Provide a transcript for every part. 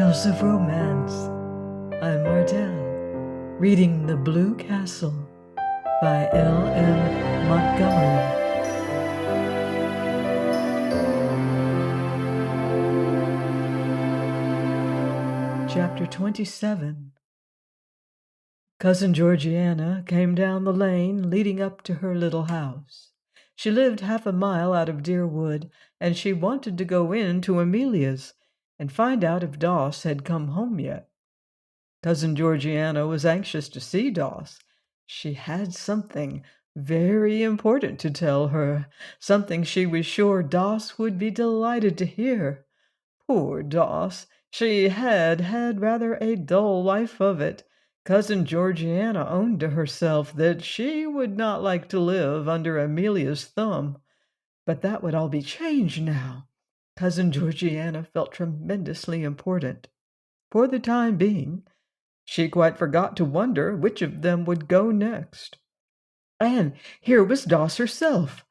Tales of Romance. I'm Mardell, reading The Blue Castle by L.M. Montgomery. Chapter 27. Cousin Georgianna came down the lane leading up to her little house. She lived half a mile out of Deerwood, and she wanted to go in to Amelia's and find out if Doss had come home yet. Cousin Georgianna was anxious to see Doss. She had something very important to tell her, something she was sure Doss would be delighted to hear. Poor Doss! She had had rather a dull life of it. Cousin Georgianna owned to herself that she would not like to live under Amelia's thumb. But that would all be changed now. Cousin Georgianna felt tremendously important. For the time being, she quite forgot to wonder which of them would go next. And here was Doss herself,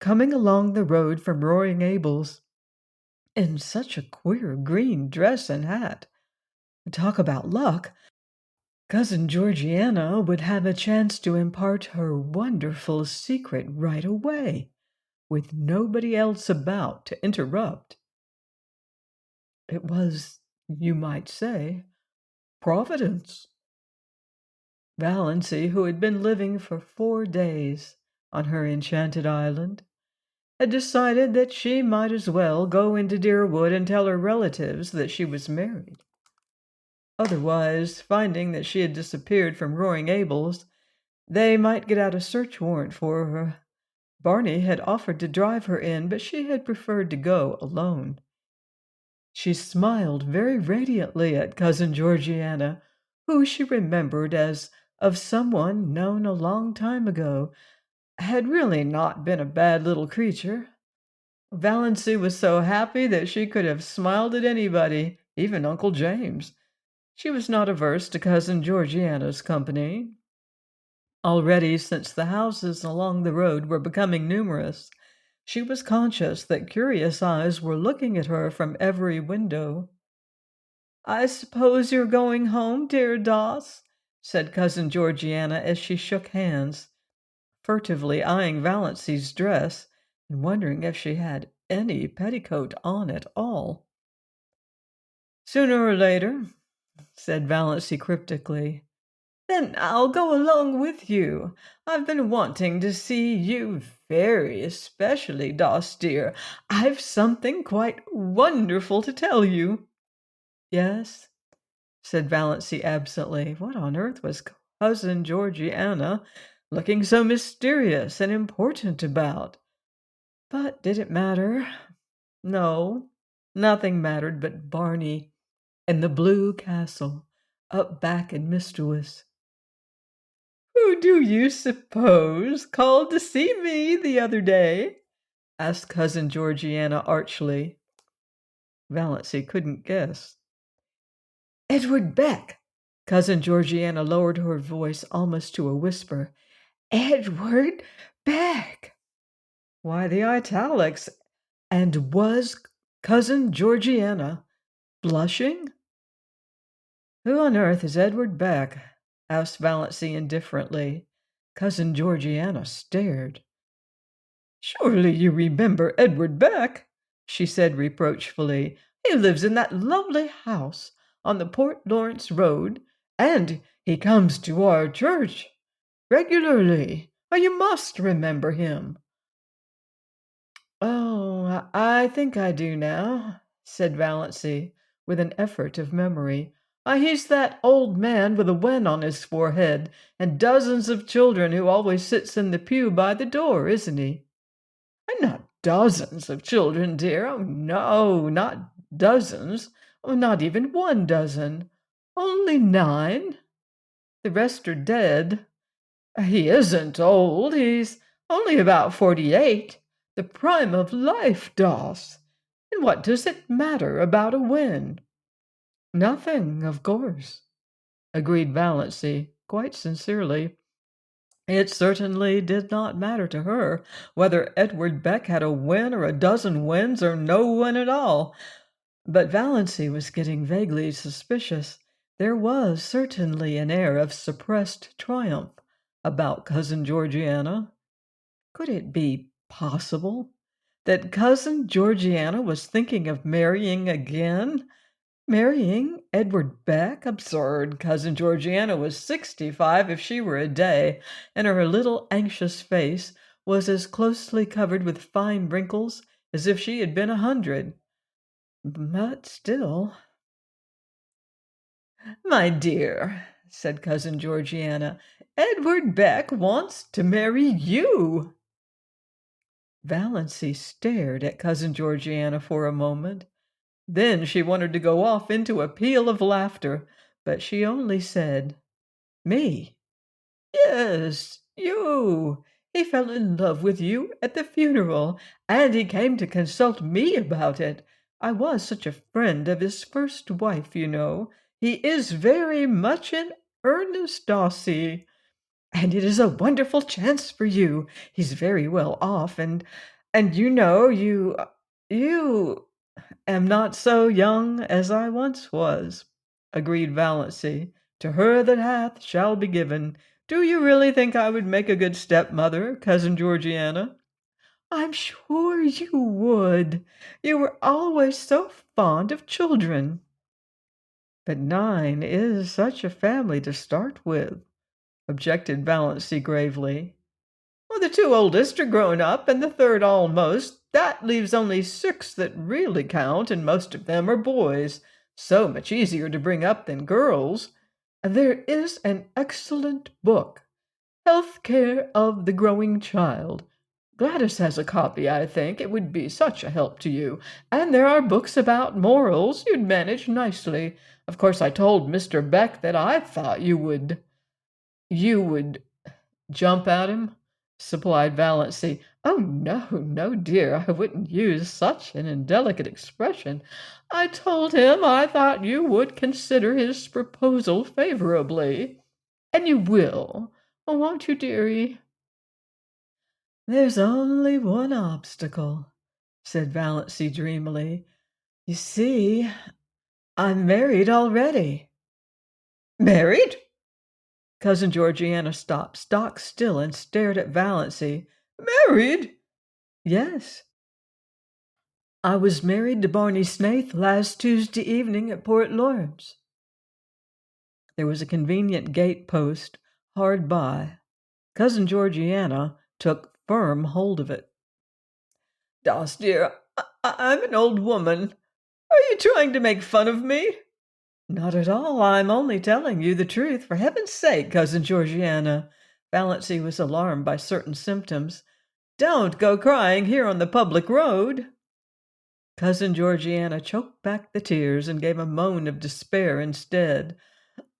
coming along the road from Roaring Abel's, in such a queer green dress and hat. Talk about luck! Cousin Georgianna would have a chance to impart her wonderful secret right away, with nobody else about to interrupt. It was, you might say, Providence. Valancy, who had been living for 4 days on her enchanted island, had decided that she might as well go into Deerwood and tell her relatives that she was married. Otherwise, finding that she had disappeared from Roaring Abel's, they might get out a search warrant for her. Barney had offered to drive her in, but she had preferred to go alone. She smiled very radiantly at Cousin Georgianna, who she remembered as of someone known a long time ago, had really not been a bad little creature. Valancy was so happy that she could have smiled at anybody, even Uncle James. She was not averse to Cousin Georgiana's company. Already, since the houses along the road were becoming numerous, she was conscious that curious eyes were looking at her from every window. "I suppose you're going home, dear Doss?" said Cousin Georgianna as she shook hands, furtively eyeing Valancy's dress and wondering if she had any petticoat on at all. "Sooner or later," said Valancy cryptically. "Then I'll go along with you. I've been wanting to see you very especially, Doss dear. I've something quite wonderful to tell you." "Yes?" said Valancy absently. What on earth was Cousin Georgianna looking so mysterious and important about? But did it matter? No, nothing mattered but Barney and the Blue Castle up back in Mistowis. "Who do you suppose called to see me the other day?" asked Cousin Georgianna archly. Valancy couldn't guess. "Edward Beck!" Cousin Georgianna lowered her voice almost to a whisper. "Edward Beck!" Why the italics? And was Cousin Georgianna blushing? "Who on earth is Edward Beck?" asked Valancy indifferently. Cousin Georgianna stared. "Surely you remember Edward Beck," she said reproachfully. "He lives in that lovely house on the Port Lawrence Road, and he comes to our church regularly. Oh, you must remember him." "Oh, I think I do now," said Valancy, with an effort of memory. He's that old man with a wen on his forehead and dozens of children who always sits in the pew by the door, isn't he?" "Not dozens of children, dear. Oh, no, not dozens. Oh, not even 1 dozen. Only 9. The rest are dead. He isn't old. He's only about 48. The prime of life, Doss. And what does it matter about a wen?" "Nothing, of course," agreed Valancy, quite sincerely. It certainly did not matter to her whether Edward Beck had a wen or a dozen wens or no one at all. But Valancy was getting vaguely suspicious. There was certainly an air of suppressed triumph about Cousin Georgiana. Could it be possible that Cousin Georgiana was thinking of marrying again? Marrying Edward Beck? Absurd. Cousin Georgiana was 65 if she were a day, and her little anxious face was as closely covered with fine wrinkles as if she had been 100. But still. "My dear," said Cousin Georgiana, "Edward Beck wants to marry you." Valancy stared at Cousin Georgiana for a moment. Then she wanted to go off into a peal of laughter, but she only said, "Me?" "Yes, you. He fell in love with you at the funeral, and he came to consult me about it. I was such a friend of his first wife, you know. He is very much in earnest, Dawsey. And it is a wonderful chance for you. He's very well off, and you know, you am not so young as I once was," agreed Valancy. "To her that hath shall be given. Do you really think I would make a good stepmother, Cousin Georgiana?" "I'm sure you would. You were always so fond of children." "But 9 is such a family to start with," objected Valancy gravely. "Well, the 2 oldest are grown up, and the 3rd almost. That leaves only 6 that really count, and most of them are boys. So much easier to bring up than girls. There is an excellent book, Health Care of the Growing Child. Gladys has a copy, I think. It would be such a help to you. And there are books about morals. You'd manage nicely. Of course, I told Mr. Beck that I thought you would jump at him," supplied Valancy. "Oh, no, no, dear, I wouldn't use such an indelicate expression. I told him I thought you would consider his proposal favorably. And you will, won't you, dearie?" "There's only one obstacle," said Valancy dreamily. "You see, I'm married already." "Married?" Cousin Georgiana stopped stock still and stared at Valancy. "Married?" "Yes. I was married to Barney Snaith last Tuesday evening at Port Lawrence." There was a convenient gate post hard by. Cousin Georgiana took firm hold of it. "Doss, dear, I'm an old woman. Are you trying to make fun of me?" "Not at all. I'm only telling you the truth. For heaven's sake, Cousin Georgiana." Valancy was alarmed by certain symptoms. "Don't go crying here on the public road." Cousin Georgiana choked back the tears and gave a moan of despair instead.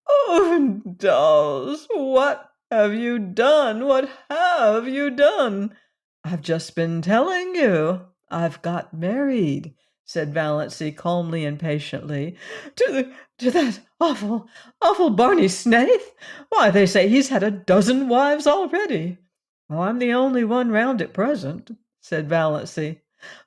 "Oh, dolls, what have you done? What have you done?" "I've just been telling you. I've got married," said Valancy calmly and patiently. To that awful, awful Barney Snaith? Why, they say he's had a dozen wives already." "Oh, I'm the only one round at present," said Valancy.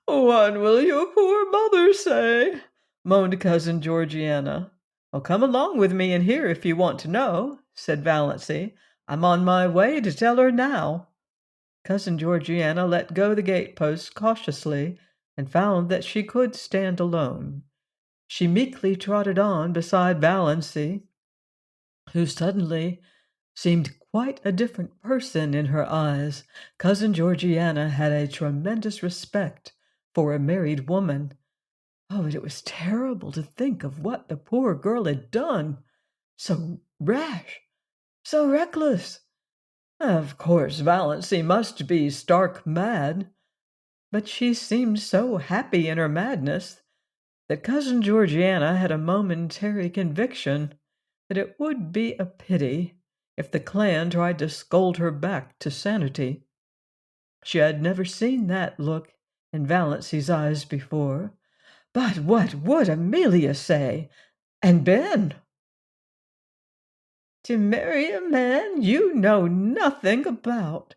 "What will your poor mother say?" moaned Cousin Georgiana. "Oh, come along with me and hear if you want to know," said Valancy. "I'm on my way to tell her now." Cousin Georgiana let go the gate-post cautiously and found that she could stand alone. She meekly trotted on beside Valancy, who suddenly seemed quite a different person in her eyes. Cousin Georgiana had a tremendous respect for a married woman. Oh, it was terrible to think of what the poor girl had done. So rash, so reckless. Of course, Valancy must be stark mad, but she seemed so happy in her madness that Cousin Georgiana had a momentary conviction that it would be a pity if the clan tried to scold her back to sanity. She had never seen that look in Valancy's eyes before. But what would Amelia say? And Ben? "To marry a man you know nothing about,"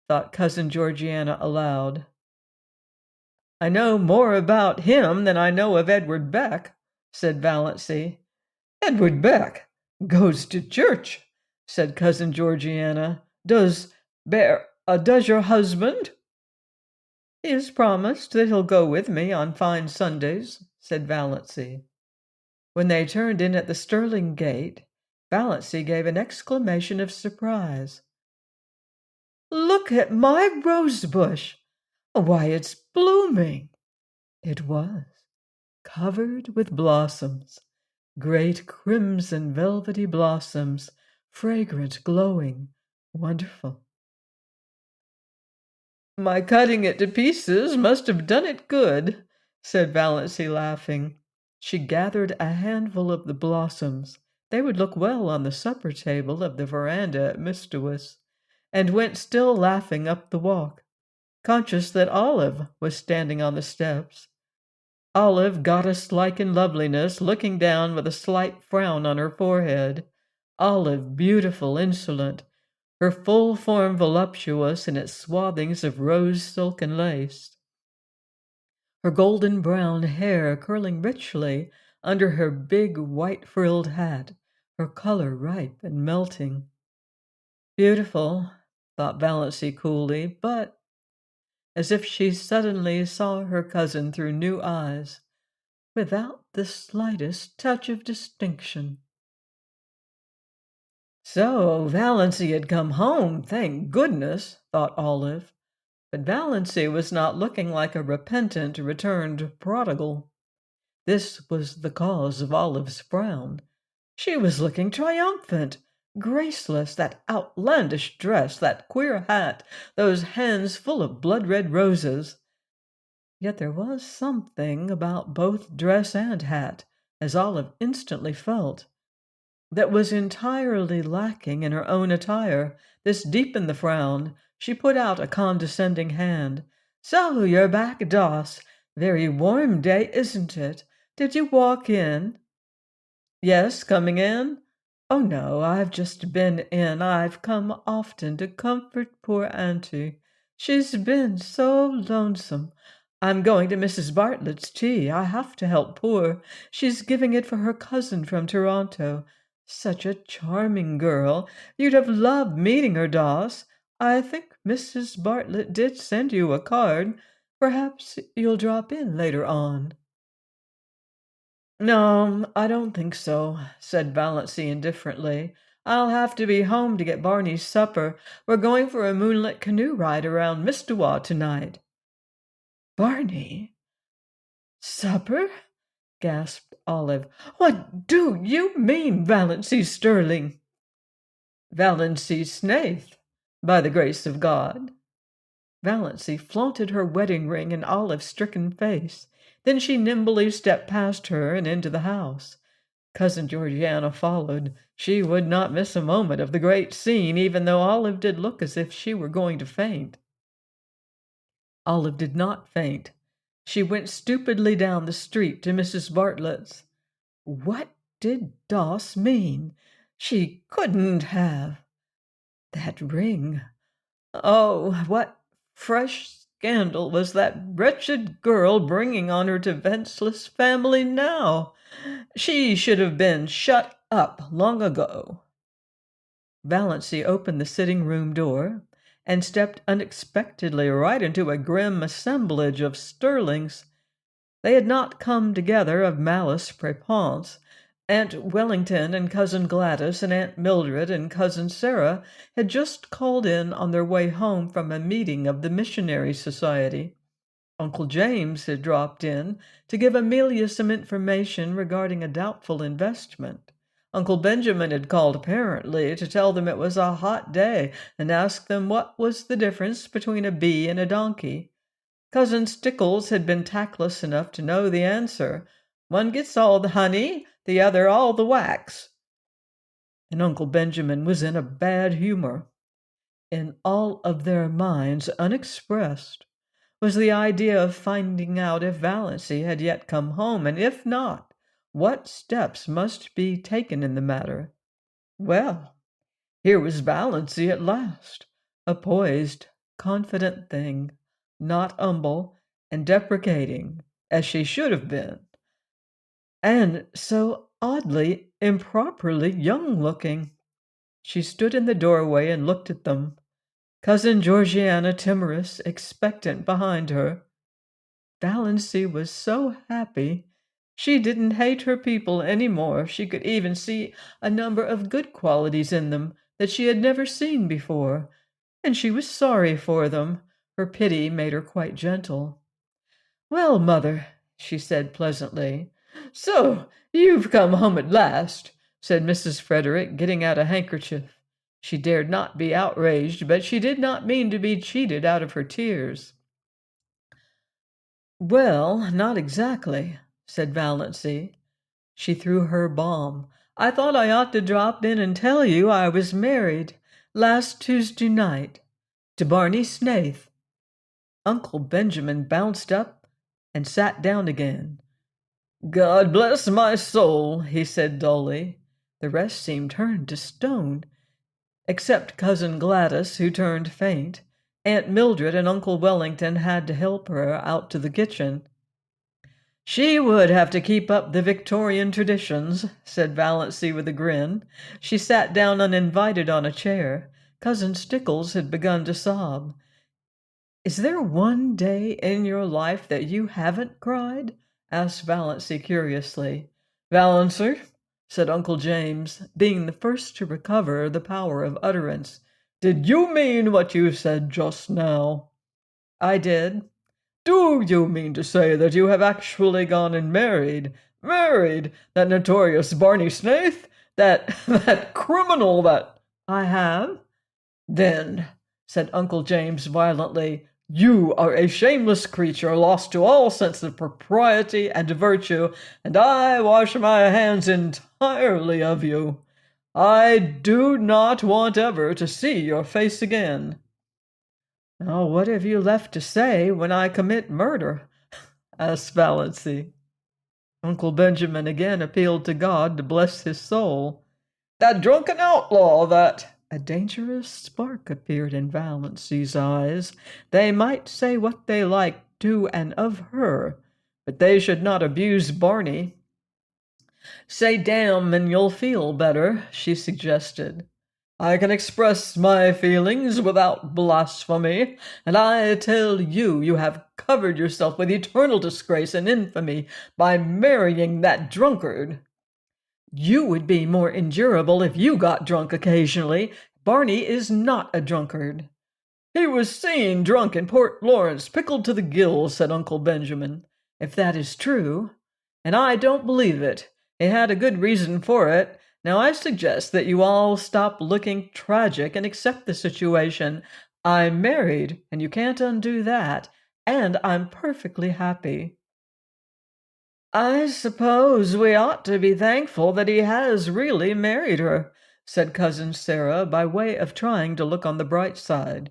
thought Cousin Georgiana aloud. "I know more about him than I know of Edward Beck," said Valancy. "Edward Beck goes to church," said Cousin Georgiana. Does your husband?" "He has promised that he'll go with me on fine Sundays," said Valancy. When they turned in at the Sterling gate, Valancy gave an exclamation of surprise. "Look at my rose bush! Why, it's blooming!" It was, covered with blossoms, great crimson velvety blossoms, fragrant, glowing, wonderful. "My cutting it to pieces must have done it good," said Valancy, laughing. She gathered a handful of the blossoms, they would look well on the supper table of the veranda at Mistawis, and went still laughing up the walk, conscious that Olive was standing on the steps. Olive, goddess-like in loveliness, looking down with a slight frown on her forehead. Olive, beautiful, insolent, her full form voluptuous in its swathings of rose silk and lace, her golden brown hair curling richly under her big white frilled hat, her color ripe and melting. Beautiful, thought Valancy coolly, but, as if she suddenly saw her cousin through new eyes, without the slightest touch of distinction. So Valancy had come home, thank goodness, thought Olive. But Valancy was not looking like a repentant, returned prodigal. This was the cause of Olive's frown. She was looking triumphant, graceless, that outlandish dress, that queer hat, those hands full of blood-red roses. Yet there was something about both dress and hat, as Olive instantly felt, that was entirely lacking in her own attire. This deepened the frown. She put out a condescending hand. "So you're back, Doss. Very warm day, isn't it? Did you walk in?" "Yes, coming in?" "Oh, no, I've just been in. I've come often to comfort poor Auntie. She's been so lonesome. I'm going to Mrs. Bartlett's tea. I have to help poor. She's giving it for her cousin from Toronto. Such a charming girl. You'd have loved meeting her, Doss. I think Mrs. Bartlett did send you a card. Perhaps you'll drop in later on." "No, I don't think so," said Valancy indifferently. "I'll have to be home to get Barney's supper. We're going for a moonlit canoe ride around Mistawa tonight." "Barney? Supper?" gasped Olive. "What do you mean, Valancy Sterling?" "Valancy Snaith, by the grace of God." Valancy flaunted her wedding ring in Olive's stricken face. Then she nimbly stepped past her and into the house. Cousin Georgiana followed. She would not miss a moment of the great scene, even though Olive did look as if she were going to faint. Olive did not faint. She went stupidly down the street to Mrs. Bartlett's. What did Doss mean? She couldn't have. That ring. Oh, what fresh scandal was that wretched girl bringing on her defenseless family now? She should have been shut up long ago. Valancy opened the sitting-room door and stepped unexpectedly right into a grim assemblage of Sterlings. They had not come together of malice prepense. Aunt Wellington and Cousin Gladys and Aunt Mildred and Cousin Sarah had just called in on their way home from a meeting of the Missionary Society. Uncle James had dropped in to give Amelia some information regarding a doubtful investment. Uncle Benjamin had called apparently to tell them it was a hot day and ask them what was the difference between a bee and a donkey. Cousin Stickles had been tactless enough to know the answer. One gets all the honey, the other all the wax. And Uncle Benjamin was in a bad humor. In all of their minds, unexpressed, was the idea of finding out if Valancy had yet come home, and if not, what steps must be taken in the matter. Well, here was Valancy at last, a poised, confident thing, not humble, and deprecating, as she should have been, and so oddly, improperly young-looking. She stood in the doorway and looked at them, Cousin Georgianna timorous, expectant behind her. Valancy was so happy. She didn't hate her people any more. She could even see a number of good qualities in them that she had never seen before, and she was sorry for them. Her pity made her quite gentle. "Well, mother," she said pleasantly. "So you've come home at last," said Mrs. Frederick, getting out a handkerchief. She dared not be outraged, but she did not mean to be cheated out of her tears. "Well, not exactly," said Valancy. She threw her bomb. "I thought I ought to drop in and tell you I was married last Tuesday night to Barney Snaith." Uncle Benjamin bounced up and sat down again. "God bless my soul," he said dully. The rest seemed turned to stone, except Cousin Gladys, who turned faint. Aunt Mildred and Uncle Wellington had to help her out to the kitchen. "She would have to keep up the Victorian traditions," said Valancy with a grin. She sat down uninvited on a chair. Cousin Stickles had begun to sob. "Is there one day in your life that you haven't cried?" asked Valancy curiously. "Valancy," said Uncle James, being the first to recover the power of utterance, "did you mean what you said just now?" "I did." "Do you mean to say that you have actually gone and married that notorious Barney Snaith? That criminal that—" "I have." "Then," said Uncle James violently, "you are a shameless creature, lost to all sense of propriety and virtue, and I wash my hands entirely of you. I do not want ever to see your face again." "Oh, what have you left to say when I commit murder?" asked Valancy. Uncle Benjamin again appealed to God to bless his soul. "That drunken outlaw, that—" A dangerous spark appeared in Valancy's eyes. They might say what they liked to and of her, but they should not abuse Barney. "Say damn and you'll feel better," she suggested. "I can express my feelings without blasphemy, and I tell you, you have covered yourself with eternal disgrace and infamy by marrying that drunkard." "You would be more endurable if you got drunk occasionally. Barney is not a drunkard." "He was seen drunk in Port Lawrence, pickled to the gills," said Uncle Benjamin. "If that is true." "And I don't believe it. He had a good reason for it. Now I suggest that you all stop looking tragic and accept the situation. I'm married, and you can't undo that, and I'm perfectly happy." "I suppose we ought to be thankful that he has really married her," said Cousin Sarah, by way of trying to look on the bright side.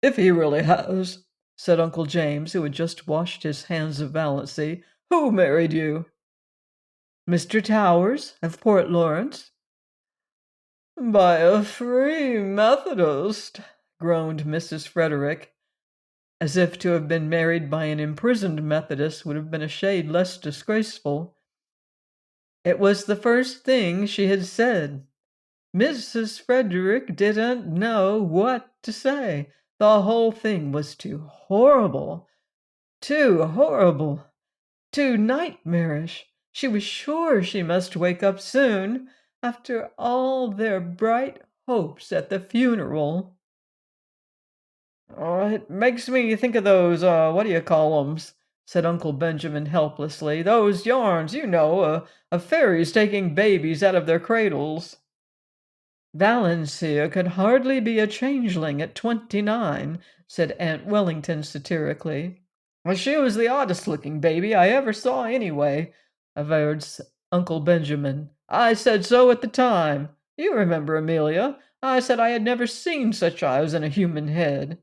"If he really has," said Uncle James, who had just washed his hands of Valancy. "Who married you?" "Mr. Towers, of Port Lawrence." "By a free Methodist," groaned Mrs. Frederick, as if to have been married by an imprisoned Methodist would have been a shade less disgraceful. It was the first thing she had said. Mrs. Frederick didn't know what to say. The whole thing was too horrible, too nightmarish. She was sure she must wake up soon, after all their bright hopes at the funeral. "Oh, it makes me think of those, what-do-you-call-ems," said Uncle Benjamin helplessly. "Those yarns, of fairies taking babies out of their cradles." "Valancy could hardly be a changeling at 29, said Aunt Wellington satirically. "Well, she was the oddest-looking baby I ever saw anyway," averred Uncle Benjamin. "I said so at the time. You remember, Amelia. I said I had never seen such eyes in a human head."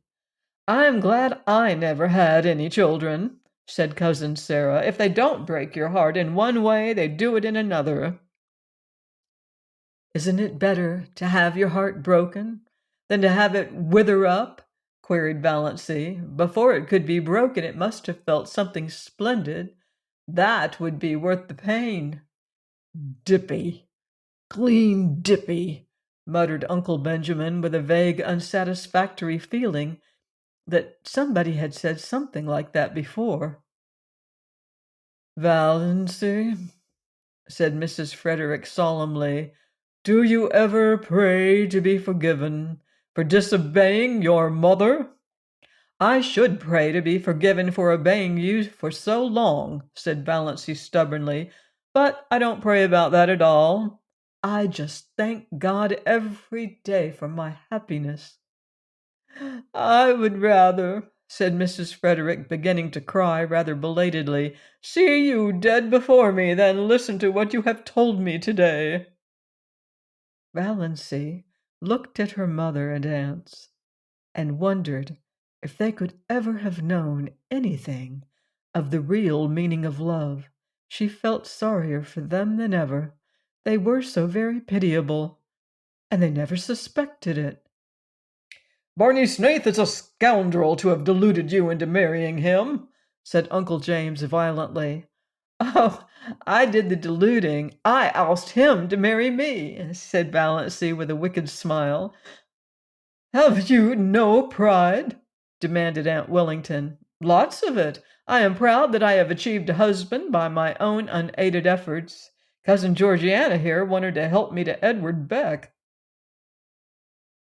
"I'm glad I never had any children," said Cousin Sarah. "If they don't break your heart in one way, they do it in another." "Isn't it better to have your heart broken than to have it wither up?" queried Valancy. "Before it could be broken, it must have felt something splendid. That would be worth the pain." "Dippy, clean dippy," muttered Uncle Benjamin with a vague, unsatisfactory feeling that somebody had said something like that before. "Valancy," said Mrs. Frederick solemnly, "do you ever pray to be forgiven for disobeying your mother?" "I should pray to be forgiven for obeying you for so long," said Valancy stubbornly, "but I don't pray about that at all. I just thank God every day for my happiness." "I would rather," said Mrs. Frederick, beginning to cry rather belatedly, "see you dead before me than listen to what you have told me today." Valancy looked at her mother and aunts and wondered if they could ever have known anything of the real meaning of love. She felt sorrier for them than ever. They were so very pitiable, and they never suspected it. "Barney Snaith is a scoundrel to have deluded you into marrying him," said Uncle James violently. "Oh, I did the deluding. I asked him to marry me," said Valancy with a wicked smile. "Have you no pride?" demanded Aunt Wellington. "Lots of it. I am proud that I have achieved a husband by my own unaided efforts. Cousin Georgianna here wanted to help me to Edward Beck."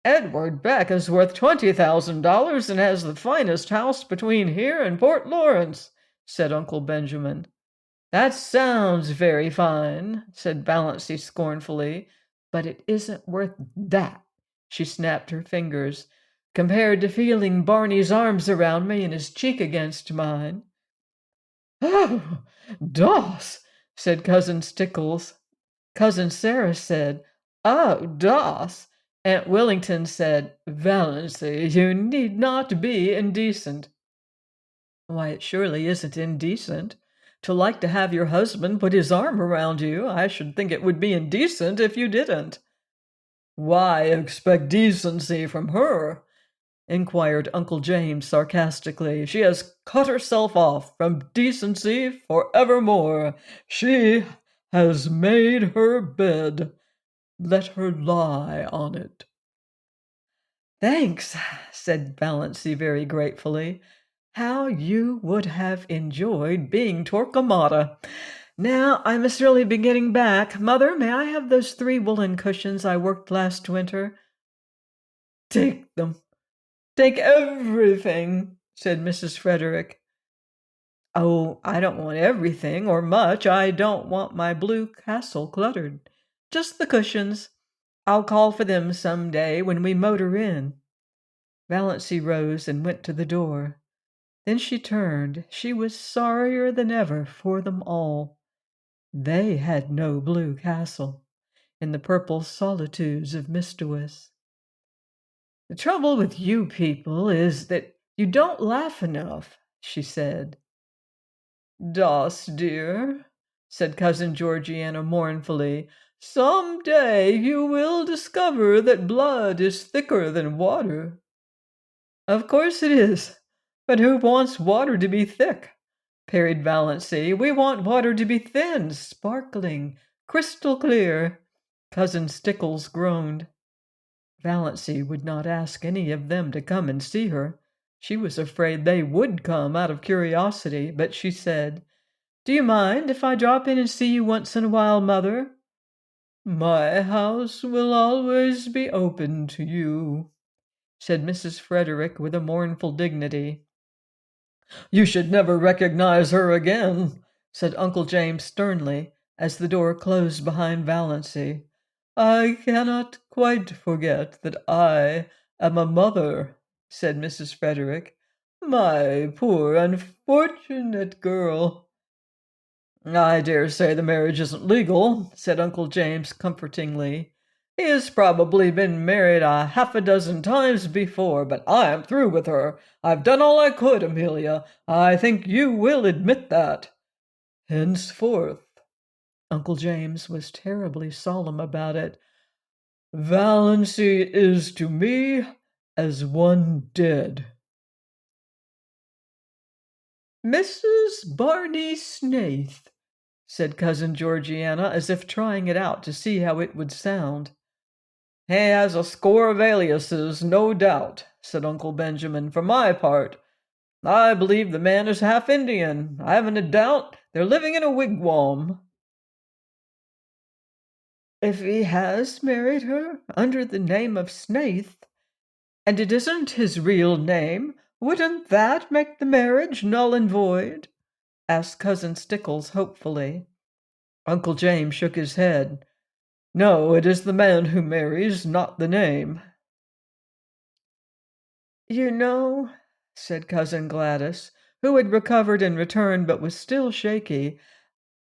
"Edward Beck is worth $20,000 and has the finest house between here and Port Lawrence," said Uncle Benjamin. "That sounds very fine," said Valancy scornfully, "but it isn't worth that," she snapped her fingers, "compared to feeling Barney's arms around me and his cheek against mine." "Oh, Doss," said Cousin Stickles. Cousin Sarah said, "Oh, Doss." Aunt Wellington said, "Valancy, you need not be indecent." "Why, it surely isn't indecent to like to have your husband put his arm around you. I should think it would be indecent if you didn't." "Why expect decency from her?" inquired Uncle James sarcastically. "She has cut herself off from decency forevermore. She has made her bed. Let her lie on it." "Thanks," said Valancy very gratefully. "How you would have enjoyed being Torquemada. Now I must really be getting back. Mother, may I have those 3 woolen cushions I worked last winter?" "Take them. Take everything," said Mrs. Frederick. "Oh, I don't want everything or much. I don't want my blue castle cluttered. Just the cushions. I'll call for them some day when we motor in." Valancy rose and went to the door. Then she turned. She was sorrier than ever for them all. They had no blue castle in the purple solitudes of Mistawis. "The trouble with you people is that you don't laugh enough," she said. "Doss, dear," said Cousin Georgiana mournfully, "some day you will discover that blood is thicker than water." "Of course it is. But who wants water to be thick?" parried Valancy. "We want water to be thin, sparkling, crystal clear." Cousin Stickles groaned. Valancy would not ask any of them to come and see her. She was afraid they would come out of curiosity, but she said, "Do you mind if I drop in and see you once in a while, Mother?" "My house will always be open to you," said Mrs. Frederick with a mournful dignity. "You should never recognize her again," said Uncle James sternly, as the door closed behind Valancy. "I cannot quite forget that I am a mother," said Mrs. Frederick. "My poor unfortunate girl." "I dare say the marriage isn't legal," said Uncle James comfortingly. "He has probably been married a half a dozen times before, but I am through with her. I've done all I could, Amelia. I think you will admit that. Henceforth," Uncle James was terribly solemn about it, "Valancy is to me as one dead. "Mrs. Barney Snaith," said Cousin Georgiana, as if trying it out to see how it would sound. "He has a score of aliases, no doubt," said Uncle Benjamin. "For my part, I believe the man is half Indian. I haven't a doubt they're living in a wigwam." "If he has married her under the name of Snaith, and it isn't his real name, wouldn't that make the marriage null and void?" asked Cousin Stickles hopefully. Uncle James shook his head. "No, it is the man who marries, not the name." "You know," said Cousin Gladys, who had recovered and returned but was still shaky,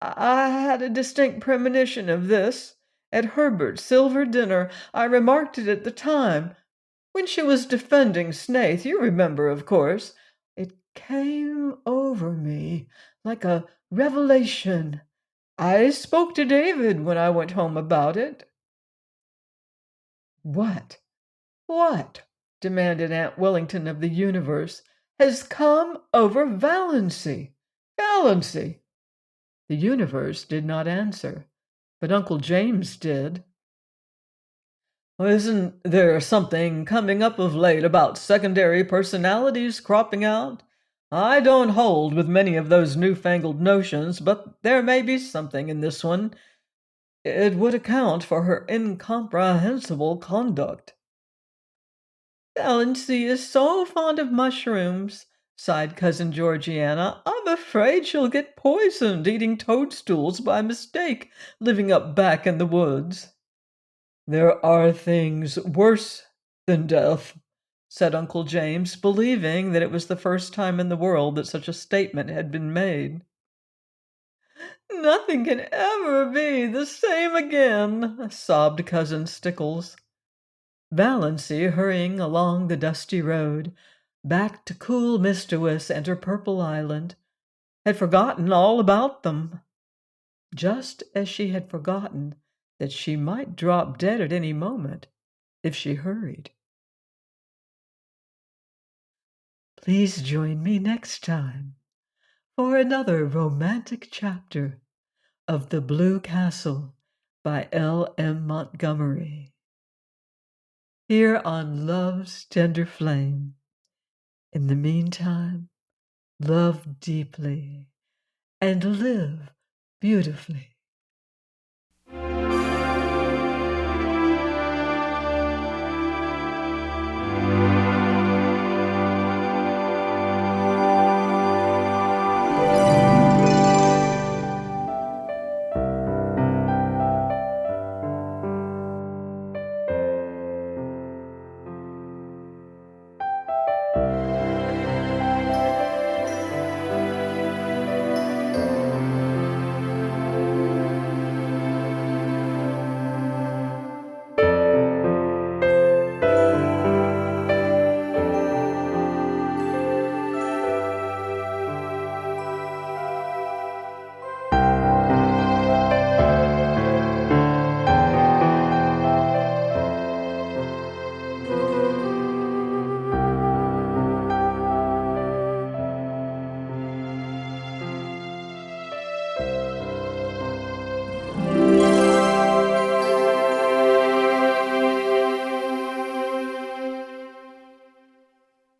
"I had a distinct premonition of this. At Herbert's silver dinner, I remarked it at the time. When she was defending Snaith, you remember, of course. It came over me like a revelation. I spoke to David when I went home about it." "What? What," demanded Aunt Wellington of the universe, "has come over Valancy? Valancy?" The universe did not answer, but Uncle James did. "Isn't there something coming up of late about secondary personalities cropping out? I don't hold with many of those newfangled notions, but there may be something in this one. It would account for her incomprehensible conduct." "Valancy is so fond of mushrooms," sighed Cousin Georgiana. "I'm afraid she'll get poisoned eating toadstools by mistake, living up back in the woods." "There are things worse than death," said Uncle James, believing that it was the first time in the world that such a statement had been made. "Nothing can ever be the same again," sobbed Cousin Stickles. Valancy, hurrying along the dusty road, back to cool Mistawis and her purple island, had forgotten all about them, just as she had forgotten that she might drop dead at any moment if she hurried. Please join me next time for another romantic chapter of The Blue Castle by L.M. Montgomery, here on Love's Tender Flame. In the meantime, love deeply and live beautifully.